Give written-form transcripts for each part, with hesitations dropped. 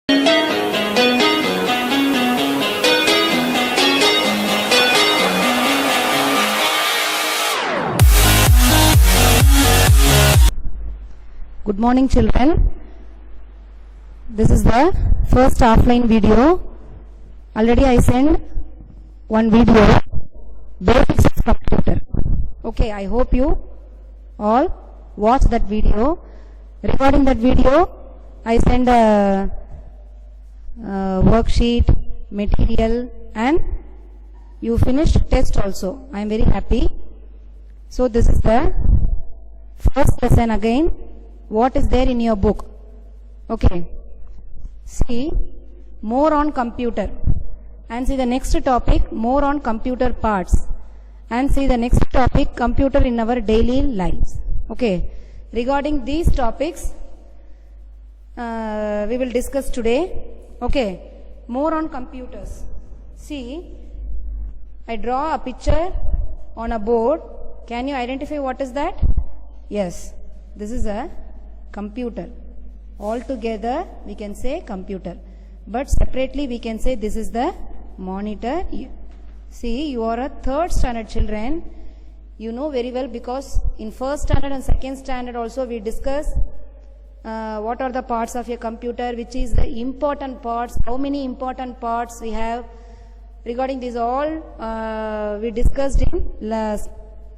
Good morning, children. This is the first offline video. Already I sent one video, basics of computer. Okay, I hope you all watch that video. Regarding that video, I send a worksheet, material, and you finished test also. I am very happy. So this is the first lesson again. What is there in your book? Okay. See, more on computer. And see the next topic, more on computer parts. And see the next topic, computer in our daily lives. Okay. Regarding these topics, we will discuss today. Okay. More on computers. See, I draw a picture on a board. Can you identify what is that? Yes. This is a computer. All together we can say computer, but separately we can say this is the monitor. See, you are a third standard children. You know very well, because in first standard and second standard also we discuss what are the parts of a computer, which is the important parts, how many important parts we have. Regarding these all we discussed in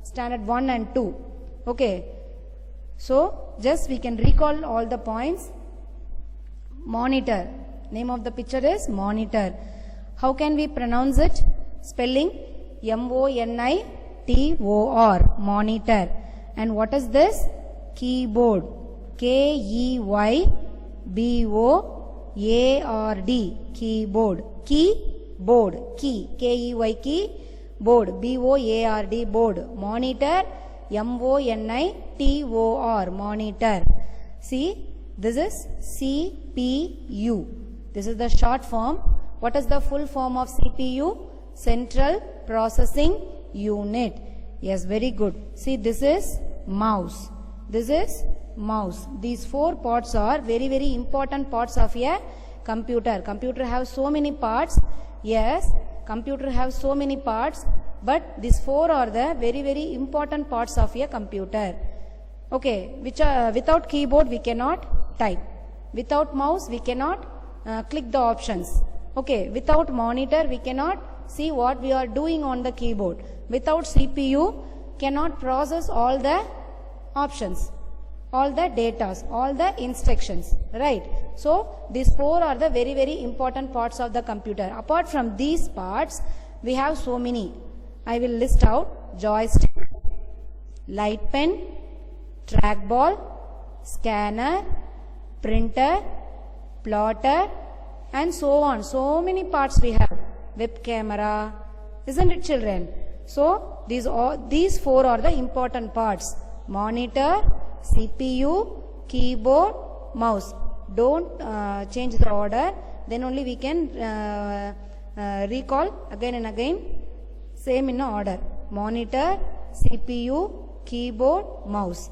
standard 1 and 2. Okay. So, just we can recall all the points. Monitor. Name of the picture is monitor. How can we pronounce it? Spelling M-O-N-I-T-O-R. Monitor. And what is this? Keyboard. K-E-Y-B-O-A-R-D. Keyboard. Keyboard. Key. K-E-Y key. Board. B-O-A-R-D. Board. Monitor. M-O-N-I-T-O-R. Monitor. See, this is CPU. This is the short form. What is the full form of CPU? Central Processing Unit. Yes, very good. See, this is mouse. This is mouse. These four parts are very, very important parts of a computer. Computer have so many parts. Yes, computer have so many parts. But these four are the very, very important parts of a computer. Okay, which are, without keyboard we cannot type. Without mouse we cannot click the options. Okay, without monitor we cannot see what we are doing on the keyboard. Without CPU cannot process all the options, all the data, all the instructions. Right? So, these four are the very, very important parts of the computer. Apart from these parts, we have so many. I will list out: joystick, light pen, trackball, scanner, printer, plotter, and so on. So many parts we have. Web camera, isn't it, children? So these four are the important parts: monitor, CPU, keyboard, mouse. Don't change the order. Then only we can recall again and again. Same in order: monitor, CPU, keyboard, mouse.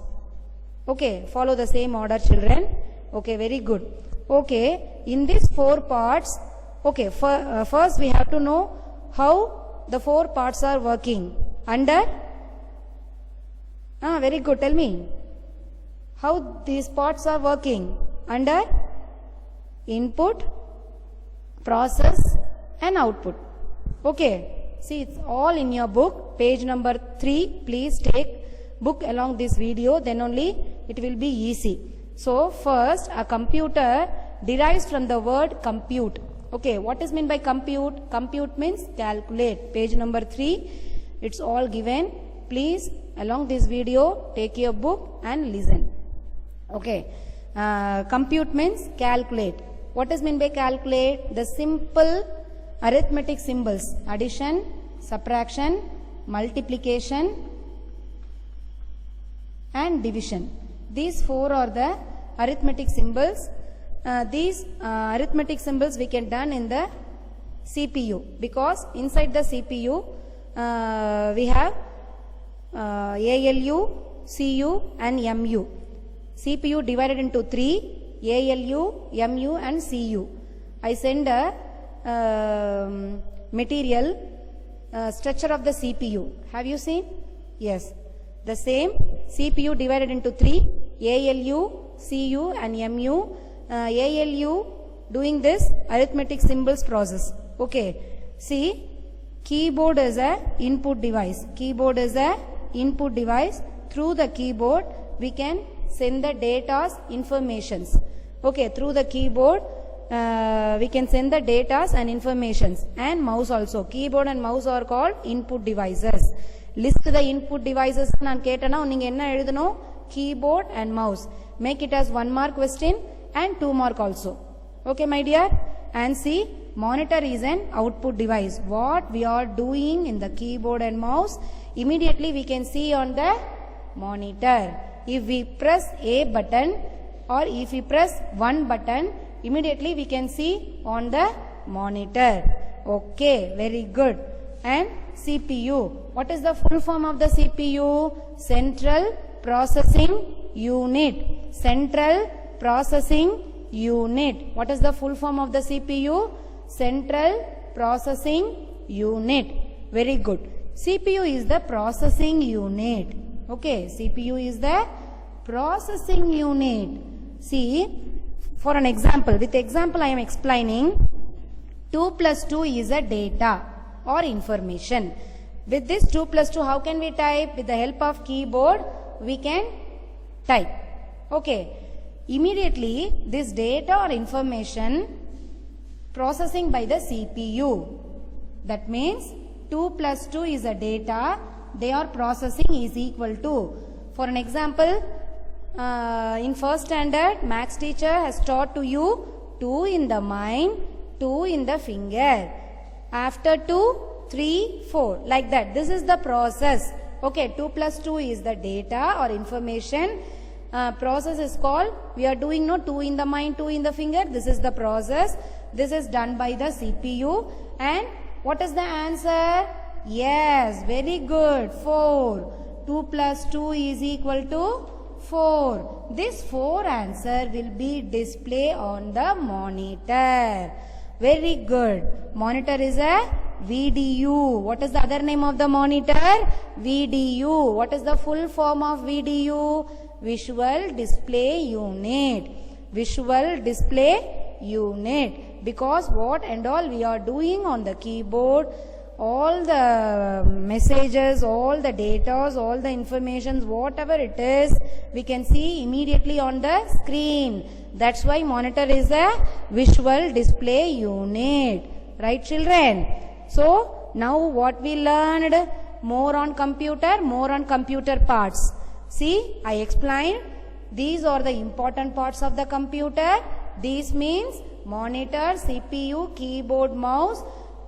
Okay, follow the same order, children. Okay, very good. Okay, in these four parts, okay, first we have to know how the four parts are working. Under? Very good, tell me. How these parts are working? Under? Input, process, and output. Okay. See, it's all in your book, page number 3. Please take book along this video, then only it will be easy. So, first, a computer derives from the word compute. Okay, what is meant by compute? Compute means calculate. Page number 3, it's all given. Please, along this video, take your book and listen. Okay, compute means calculate. What is meant by calculate? The simple arithmetic symbols: addition, subtraction, multiplication, and division. These four are the arithmetic symbols. These arithmetic symbols we can done in the CPU, because inside the CPU we have ALU, CU and MU. CPU divided into 3, ALU, MU and CU. I send a material structure of the CPU. Have you seen? Yes. The same CPU divided into 3, ALU, CU and MU. ALU doing this arithmetic symbols process. Okay. See, keyboard is a input device. Keyboard is a input device. Through the keyboard we can send the data's informations. Okay, through the keyboard we can send the datas and informations, and mouse also. Keyboard and mouse are called input devices. List the input devices. நான் கேட்டனா நீங்க என்ன எழுதணும்? Keyboard and mouse. Make it as 1 mark question and 2 mark also. Okay my dear? And see, monitor is an output device. What we are doing in the keyboard and mouse, immediately we can see on the monitor. If we press A button or if we press 1 button, immediately we can see on the monitor. Okay, very good. And CPU. What is the full form of the CPU? Central Processing Unit. Central Processing Unit. What is the full form of the CPU? Central Processing Unit. Very good. CPU is the processing unit. Okay, CPU is the processing unit. See, for an example, with example I am explaining. 2 plus 2 is a data or information. With this 2 plus 2, how can we type? With the help of keyboard, we can type. Okay. Immediately, this data or information processing by the CPU. That means 2 plus 2 is a data. Their processing is equal to. For an example, in first standard, Max teacher has taught to you 2 in the mind, 2 in the finger. After 2, 3, 4. Like that. This is the process. Okay, 2 plus 2 is the data or information. Process is called, we are doing no 2 in the mind, 2 in the finger. This is the process. This is done by the CPU. And what is the answer? Yes, very good. 4. 2 plus 2 is equal to 4. This 4 answer will be displayed on the monitor. Very good. Monitor is a VDU. What is the other name of the monitor? VDU. What is the full form of VDU? Visual Display Unit. Visual Display Unit. Because what and all we are doing on the keyboard, all the messages, all the data, all the informations, whatever it is, we can see immediately on the screen. That's why monitor is a visual display unit. Right, children? So, now what we learned? More on computer parts. See, I explained. These are the important parts of the computer. These means monitor, CPU, keyboard, mouse.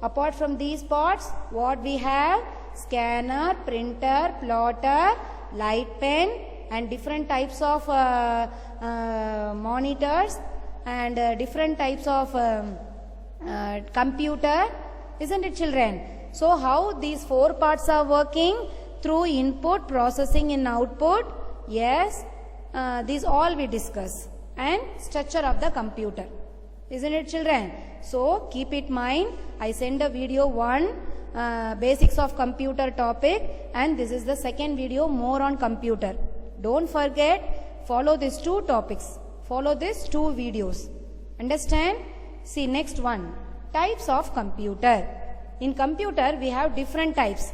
Apart from these parts, what we have? Scanner, printer, plotter, light pen, and different types of monitors and different types of computer. Isn't it, children? So, how these 4 parts are working? Through input, processing and output. Yes, these all we discuss. And structure of the computer. Isn't it, children? So, keep it in mind. I send a video 1, basics of computer topic, and this is the second video, more on computer. Don't forget, follow these 2 topics. Follow these 2 videos. Understand? See, next one, types of computer. In computer, we have different types.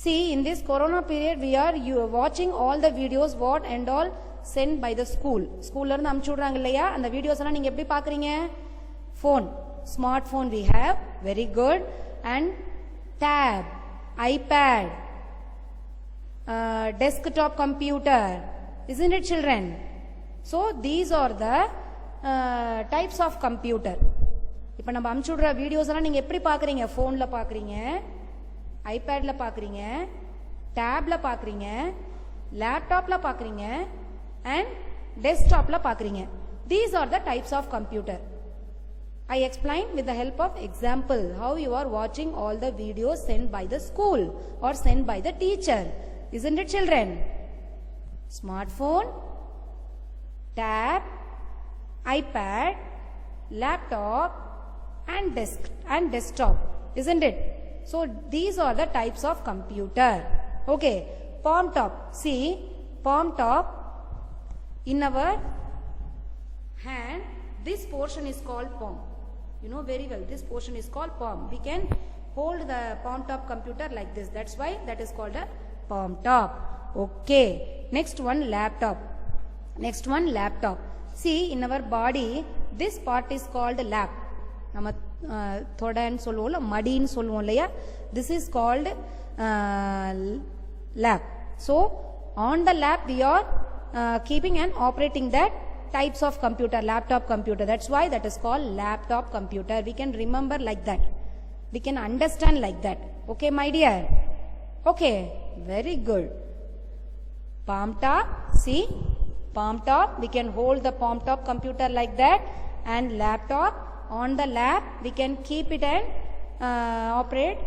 See, in this corona period, we are watching all the videos, what and all sent by the school. School la irundhu amchu vidraanga illaya, and the videos alla neenga eppadi paakreenga? Phone, smartphone we have, very good. And tab, iPad, desktop computer. Isn't it, children? So, these are the types of computer. இப்போ நம்ம அமுச்சு விடுற videos எல்லாம் நீங்க எப்படி பாக்குறீங்க? போன்ல பாக்குறீங்க, ஐபேட்ல பாக்குறீங்க, டேப்ல பாக்குறீங்க, லேப்டாப்ல பாக்குறீங்க, and desktopல பாக்குறீங்க. These are the types of computer. I explain with the help of example how you are watching all the videos sent by the school or sent by the teacher. Isn't it, children? Smartphone, tab, iPad, laptop and desktop, isn't it? So these are the types of computer. Okay, palm top. See, palm top, in our hand, this portion is called palm. You know very well, this portion is called palm. We can hold the palm top computer like this. That's why that is called a palm top. Okay, next one, laptop. Next one, laptop. See, in our body, this part is called lap. நம்ம தொடைன்னு சொல்லுவோம்ல, மடின்னு சொல்லுவோம் இல்லையா, this is called lap. So on the lap we are keeping and operating that types of computer, laptop computer. That's why that is called laptop computer. We can remember like that, we can understand like that. Okay my dear? Okay, very good. Palm top, see, palm top, we can hold the palm top computer like that, and laptop on the lap we can keep it and operate.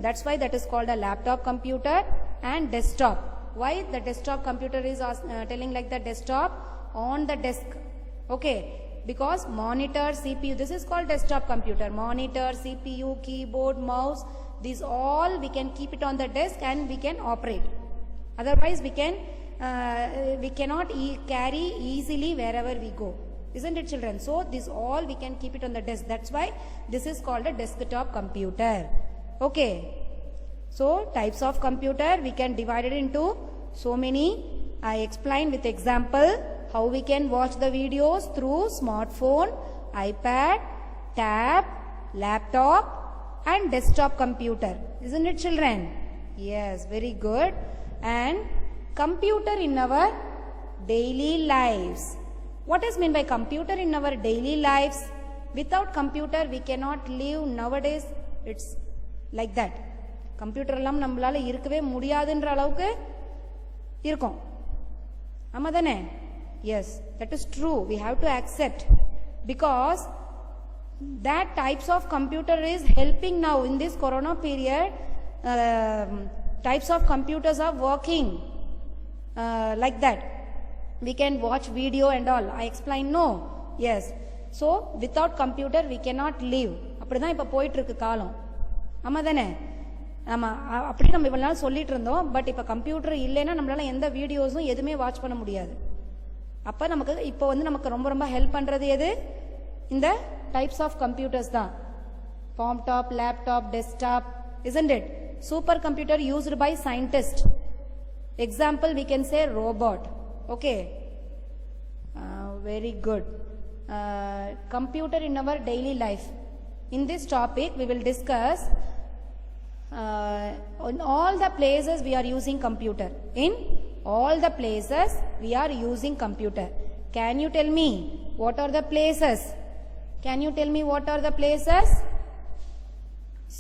That's why that is called a laptop computer. And desktop, why the desktop computer is telling like the desktop on the desk? Okay, because monitor, CPU, this is called desktop computer. Monitor, CPU, keyboard, mouse, these all we can keep it on the desk and we can operate. Otherwise we cannot carry easily wherever we go, isn't it children? So this all we can keep it on the desk. That's why this is called a desktop computer. Okay, so types of computer we can divide it into so many. I explained with example how we can watch the videos through smartphone, iPad, tab, laptop and desktop computer, isn't it children? Yes, very good. And computer in our daily lives. What is meant by computer in our daily lives? Without computer we cannot live nowadays. It's like that. Computer எல்லாம் நம்மளால இருக்கவே முடியாதுன்ற அளவுக்கு இருக்கும். ஆமாதானே? Yes, that is true. We have to accept, because that types of computer is helping now in this corona period. Types of computers are working like that. We can watch video and all. I explain no. Yes. So without computer we cannot live. அப்படிதான் இப்ப போயிட்டு இருக்கு காலம். ஆமாதானே? ஆமா, அப்படி நம்ம இவ்வளவு நாள் சொல்லிட்டு இருந்தோம். பட் இப்ப கம்ப்யூட்டர் இல்லைன்னா நம்மளால எந்த வீடியோஸும் எதுவுமே வாட்ச் பண்ண முடியாது. அப்ப நமக்கு இப்போ நமக்கு ரொம்ப ரொம்ப ஹெல்ப் பண்றது எது? இந்த டைப்ஸ் ஆஃப் கம்ப்யூட்டர்ஸ் தான். palm top, laptop, desktop, isn't it? Super computer used by scientists. Example we can say robot. Okay, very good. Computer in our daily life. In this topic we will discuss in all the places we are using computer. In all the places we are using computer. Can you tell me what are the places? Can you tell me what are the places?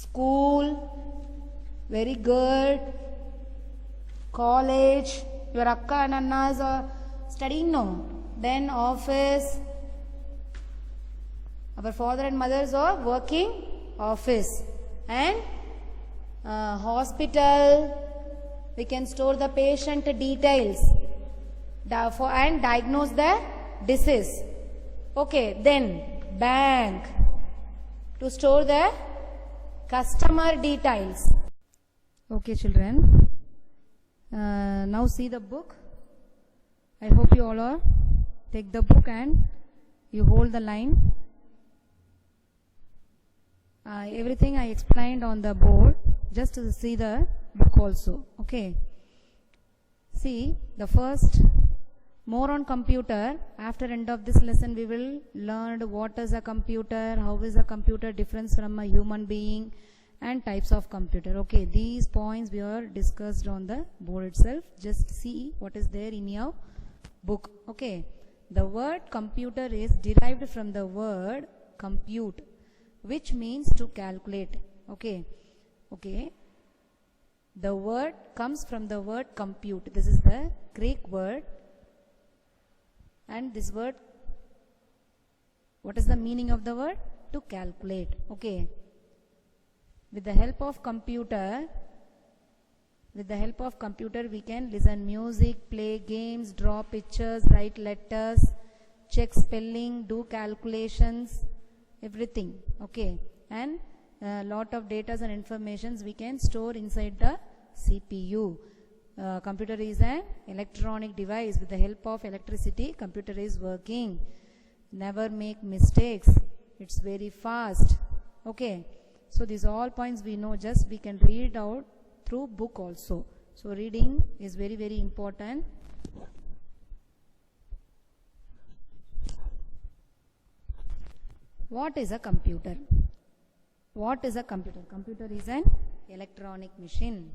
School, very good. College, your akka and annas are studying, no? Then office, our father and mothers are working, office. And hospital, we can store the patient details and diagnose the disease. Okay, then bank, to store the customer details. Okay children, now see the book. I hope you all are take the book and you hold the line. Everything I explained on the board, just to see the book also. Okay, see the first, more on computer. After end of this lesson we will learn what is a computer, how is a computer different from a human being, and types of computer. Okay, these points we are discussed on the board itself. Just see what is there in your book. Okay, the word computer is derived from the word compute, which means to calculate. Okay, the word comes from the word compute. This is the Greek word, and this word, what is the meaning of the word? To calculate. Okay, with the help of computer we can listen music, play games, draw pictures, write letters, check spelling, do calculations, everything, okay, and lot of data and informations we can store inside the CPU. Computer is an electronic device. With the help of electricity, computer is working. Never make mistakes. It's very fast. Okay. So these all points we know, just we can read out through book also. So reading is very, very important. What is a computer? What is a computer? Computer is an electronic machine.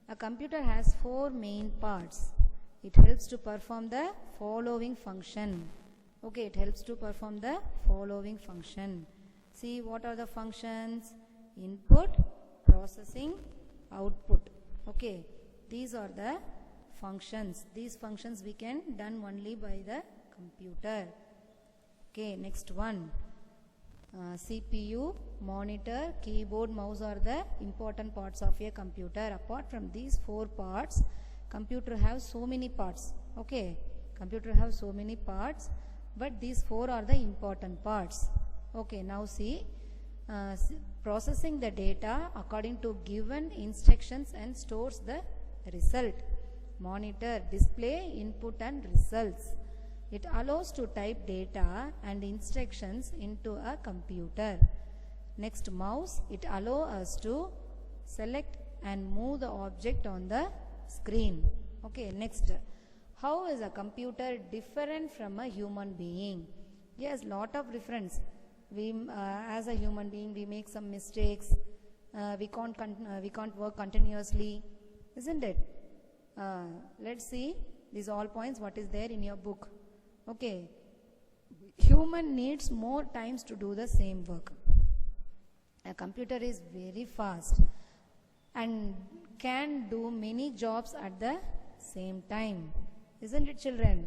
A computer has 4 main parts. It helps to perform the following function. Okay, it helps to perform the following function. See, what are the functions? Input, processing, output. Okay, these are the functions. These functions we can done only by the computer. Okay, next one. CPU, monitor, keyboard, mouse are the important parts of a computer. Apart from these 4 parts, computer have so many parts. Okay, computer have so many parts, but these 4 are the important parts. Okay, now see, processing the data according to given instructions and stores the result. Monitor, display input and results. It allows to type data and instructions into a computer. Next, mouse, it allows us to select and move the object on the screen. Okay, next, how is a computer different from a human being? Yes, lot of difference. We, as a human being, we make some mistakes. We can't work continuously, isn't it? Let's see these all points. What is there in your book? Okay, human needs more times to do the same work. A computer is very fast and can do many jobs at the same time, isn't it, children?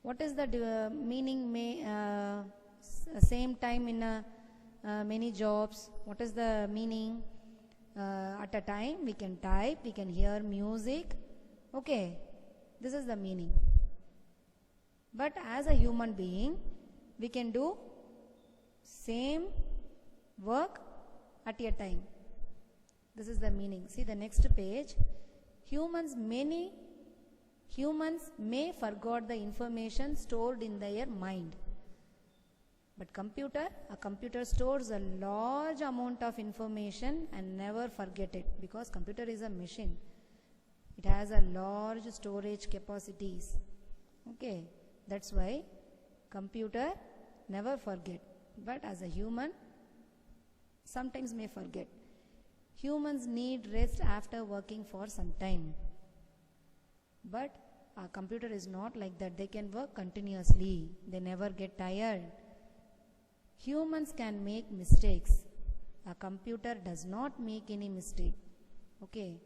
What is the meaning same time in many jobs? What is the meaning? At a time we can type, we can hear music. Okay, this is the meaning. But as a human being, we can do same work at a time. This is the meaning. See the next page. Humans may forget the information stored in their mind. But a computer stores a large amount of information and never forget it, because computer is a machine. It has a large storage capacities. Okay. That's why computer never forget, but as a human sometimes may forget. Humans need rest after working for some time, but a computer is not like that. They can work continuously. They never get tired. Humans can make mistakes. A computer does not make any mistake. Okay,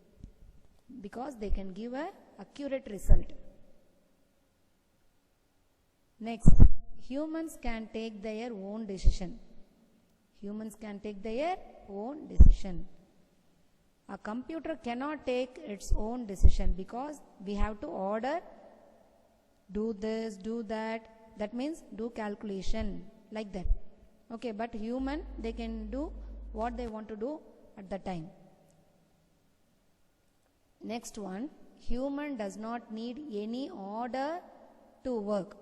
because they can give a accurate result. Next, humans can take their own decision. Humans can take their own decision. A computer cannot take its own decision, because we have to order, do this, do that. That means do calculation, like that. Okay, but human, they can do what they want to do at the time. Next one, human does not need any order to work.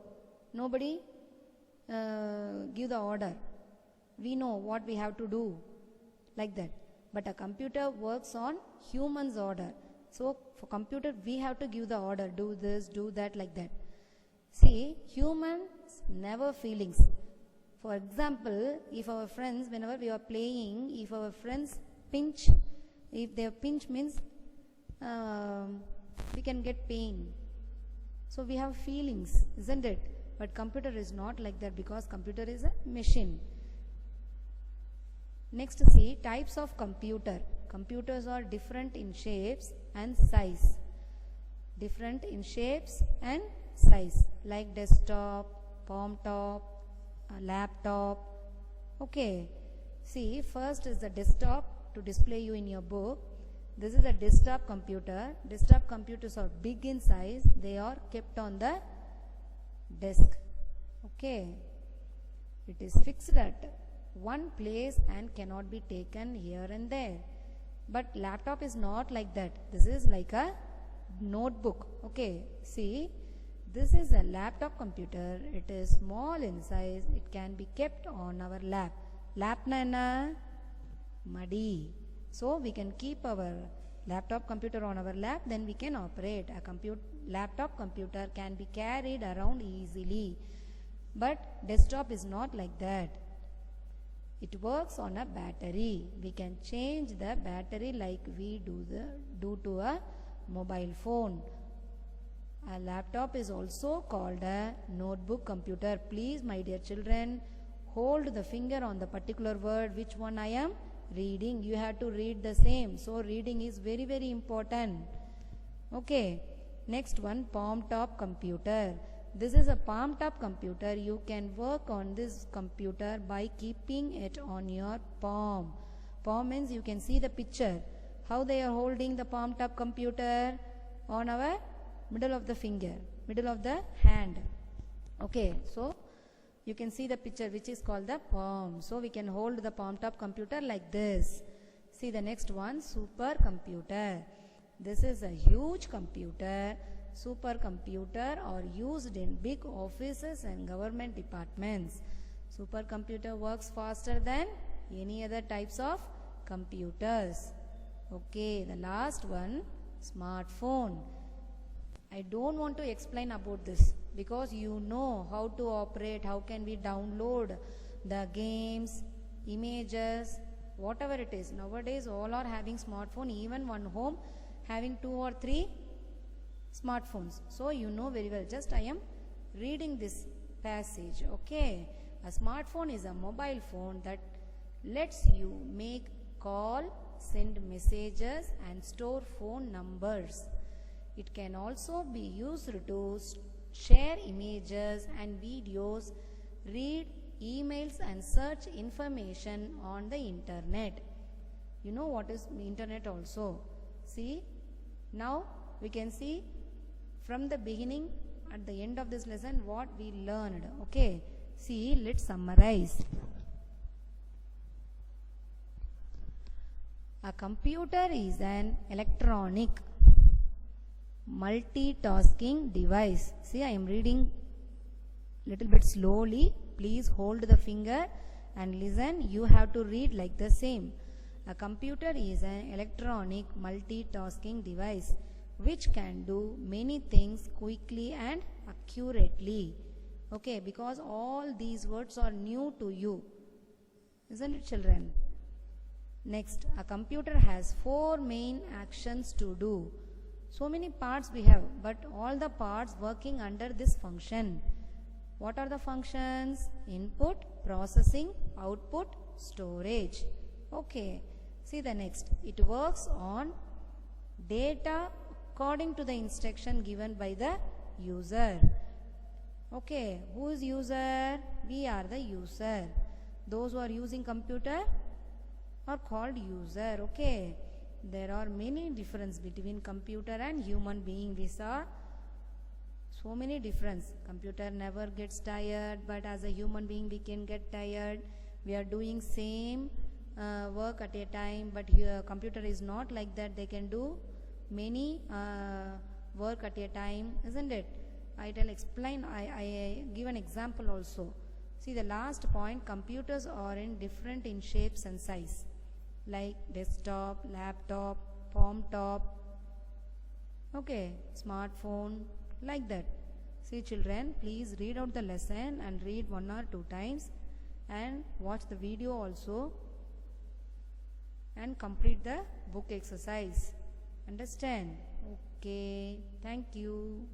Nobody give the order. We know what we have to do, like that. But a computer works on human's order. So for computer, we have to give the order, do this, do that, like that. See, humans never feelings. For example, if our friends, whenever we are playing, if our friends pinch, if their pinch means we can get pain. So we have feelings, isn't it? But computer is not like that, because computer is a machine. Next, see types of computer. Computers are different in shapes and size. Different in shapes and size, like desktop, palm top, laptop. Okay, see, first is the desktop to display you in your book. This is a desktop computer. Desktop computers are big in size. They are kept on the desk. Okay, It is fixed at one place and cannot be taken here and there. But laptop is not like that. This is like a notebook. Okay, see, this is a laptop computer. It is small in size. It can be kept on our lap. Lap na enna? Madi. So we can keep our laptop computer on our lap, then we can operate. A laptop computer can be carried around easily. But desktop is not like that. It works on a battery. We can change the battery like we do to a mobile phone. A laptop is also called a notebook computer. Please, my dear children, hold the finger on the particular word which one I am reading. You have to read the same. So reading is very, very important. Okay. Next one, palm top computer. This is a palm top computer. You can work on this computer by keeping it on your palm. Palm means you can see the picture. How they are holding the palm top computer? On our middle of the finger, middle of the hand. Okay, so you can see the picture which is called the palm. So we can hold the palm top computer like this. See the next one, supercomputer. This is a huge computer. Supercomputer are used in big offices and government departments. Supercomputer works faster than any other types of computers. Okay, the last one, smartphone. I don't want to explain about this because you know how to operate, how can we download the games, images, whatever it is. Nowadays all are having smartphone, even one home having 2 or 3 smartphones. So you know very well, just I am reading this passage. Okay, a smartphone is a mobile phone that lets you make call, send messages and store phone numbers. It can also be used to share images and videos, read emails and search information on the internet. You know what is internet also. See, now we can see from the beginning at the end of this lesson what we learned. Okay, see, let's summarize. A computer is an electronic multitasking device. See, I am reading little bit slowly. Please hold the finger and listen. You have to read like the same. A computer is an electronic multitasking device which can do many things quickly and accurately. Okay, because all these words are new to you, isn't it, children? Next, a computer has 4 main actions to do. So many parts we have, but all the parts working under this function. What are the functions? Input, processing, output, storage. Okay, see the next. It works on data according to the instruction given by the user. Okay, who is user? We are the user. Those who are using computer are called user. Okay, there are many difference between computer and human being. We saw so many difference. Computer never gets tired, but as a human being we can get tired. We are doing same work at a time, but computer is not like that. They can do many work at a time, isn't it? I give an example also. See the last point, computers are different in shapes and size, like desktop, laptop, palm top, okay, smartphone, like that. See children, please read out the lesson and read 1 or 2 times and watch the video also and complete the book exercise. Understand? Okay, thank you.